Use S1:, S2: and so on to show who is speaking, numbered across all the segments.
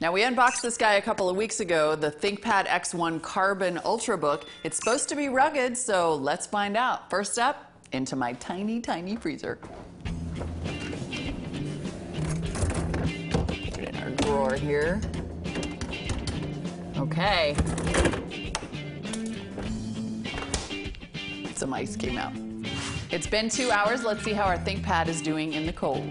S1: Now, we unboxed this guy a couple of weeks ago, the ThinkPad X1 Carbon Ultrabook. It's supposed to be rugged, so let's find out. First up, into my tiny, tiny freezer. Put it in our drawer here. Okay. Some ice came out. It's been 2 hours. Let's see how our ThinkPad is doing in the cold.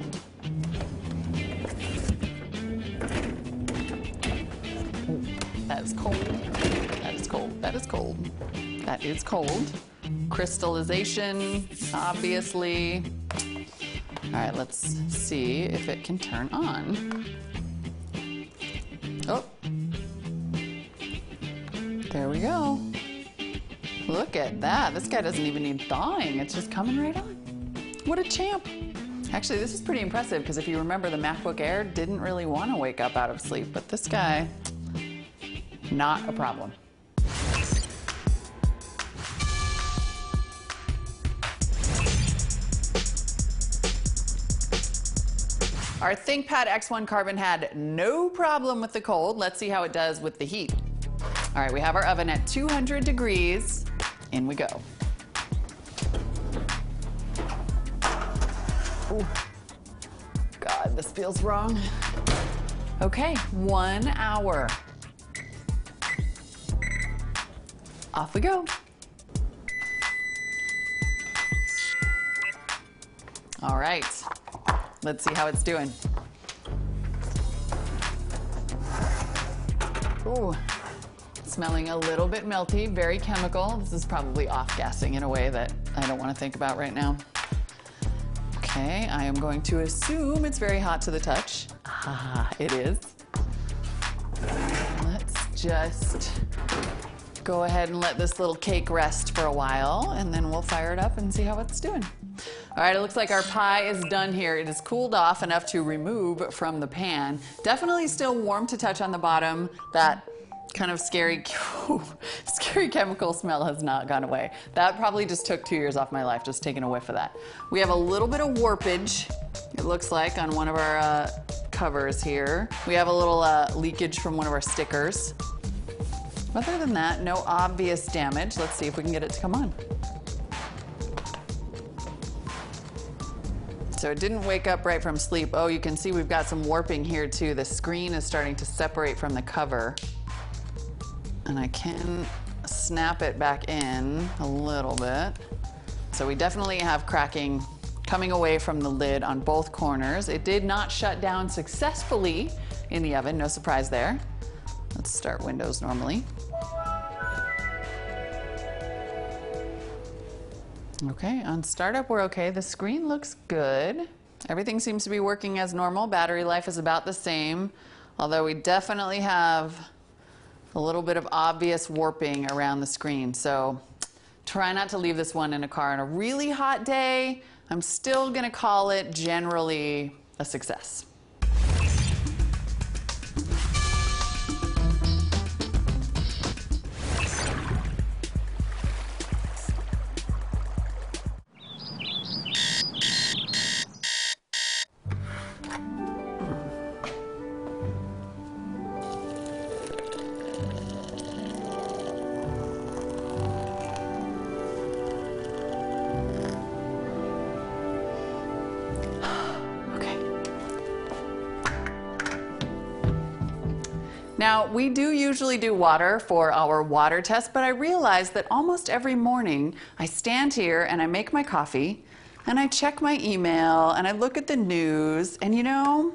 S1: That is cold. That is cold. That is cold. That is cold. Crystallization, obviously. All right, let's see if it can turn on. Oh. There we go. Look at that. This guy doesn't even need thawing. It's just coming right on. What a champ. Actually, this is pretty impressive because if you remember, the MacBook Air didn't really want to wake up out of sleep, but this guy, not a problem. Our ThinkPad X1 Carbon had no problem with the cold. Let's see how it does with the heat. All right, we have our oven at 200 degrees. In we go. Ooh. God, this feels wrong. Okay, 1 hour. Off we go. All right, let's see how it's doing. Ooh, smelling a little bit melty, very chemical. This is probably off-gassing in a way that I don't want to think about right now. Okay, I am going to assume it's very hot to the touch. Ah, it is. Let's just go ahead and let this little cake rest for a while, and then we'll fire it up and see how it's doing. All right, it looks like our pie is done here. It is cooled off enough to remove from the pan. Definitely still warm to touch on the bottom. That kind of scary chemical smell has not gone away. That probably just took 2 years off my life, just taking a whiff of that. We have a little bit of warpage, it looks like, on one of our covers here. We have a little leakage from one of our stickers. Other than that, no obvious damage. Let's see if we can get it to come on. So it didn't wake up right from sleep. Oh, you can see we've got some warping here too. The screen is starting to separate from the cover. And I can snap it back in a little bit. So we definitely have cracking coming away from the lid on both corners. It did not shut down successfully in the oven, no surprise there. Let's start Windows normally. Okay, on startup we're okay. The screen looks good. Everything seems to be working as normal. Battery life is about the same, although we definitely have a little bit of obvious warping around the screen. So try not to leave this one in a car on a really hot day. I'm still gonna call it generally a success. Now, we do usually do water for our water test, but I realized that almost every morning I stand here and I make my coffee and I check my email and I look at the news, and you know,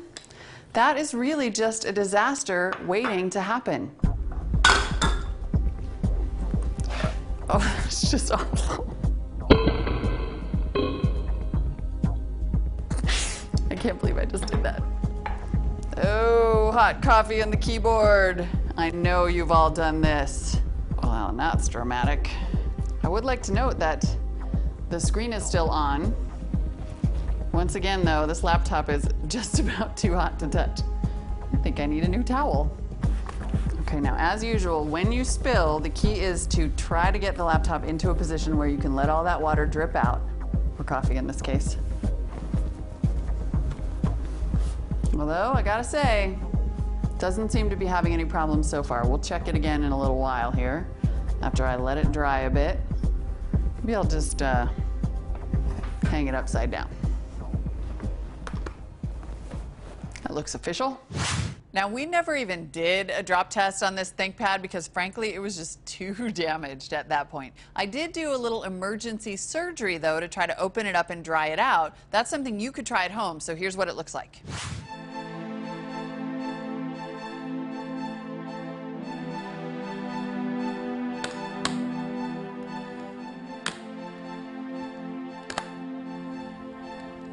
S1: that is really just a disaster waiting to happen. Oh, it's just awful. I can't believe I just did that. Oh, hot coffee on the keyboard. I know you've all done this. Well, that's dramatic. I would like to note that the screen is still on. Once again, though, this laptop is just about too hot to touch. I think I need a new towel. Okay, now as usual, when you spill, the key is to try to get the laptop into a position where you can let all that water drip out, or coffee in this case. Although, I gotta say, Doesn't seem to be having any problems so far. We'll check it again in a little while here after I let it dry a bit. Maybe I'll just hang it upside down. That looks official. Now, we never even did a drop test on this ThinkPad because, frankly, it was just too damaged at that point. I did do a little emergency surgery, though, to try to open it up and dry it out. That's something you could try at home, so here's what it looks like.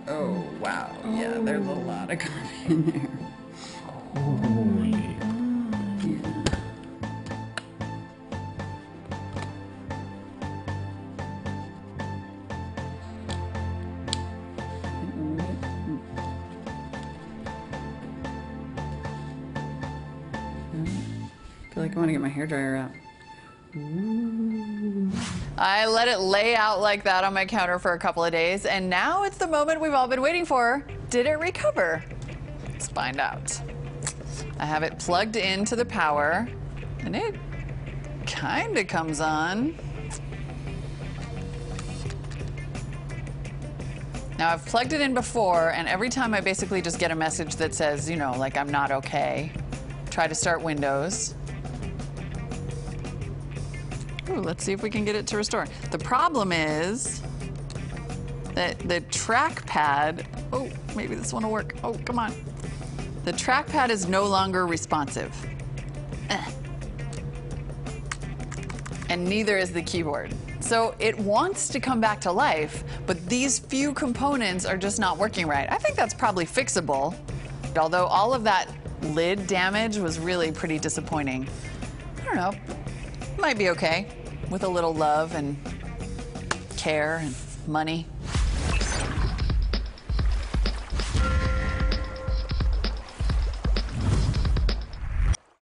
S1: Oh, wow. Yeah, there's a lot of carbon in there.
S2: Holy.
S1: I feel like I want to get my hairdryer out. I let it lay out like that on my counter for a couple of days, and now it's the moment we've all been waiting for. Did it recover? Let's find out. I have it plugged into the power, and it kind of comes on. Now, I've plugged it in before, and every time I basically just get a message that says, you know, like I'm not okay. Try to start Windows. Ooh, let's see if we can get it to restore. The problem is that the trackpad, oh, maybe this one will work. Oh, come on. The trackpad is no longer responsive. And neither is the keyboard. So it wants to come back to life, but these few components are just not working right. I think that's probably fixable, although all of that lid damage was really pretty disappointing. I don't know, might be okay with a little love and care and money.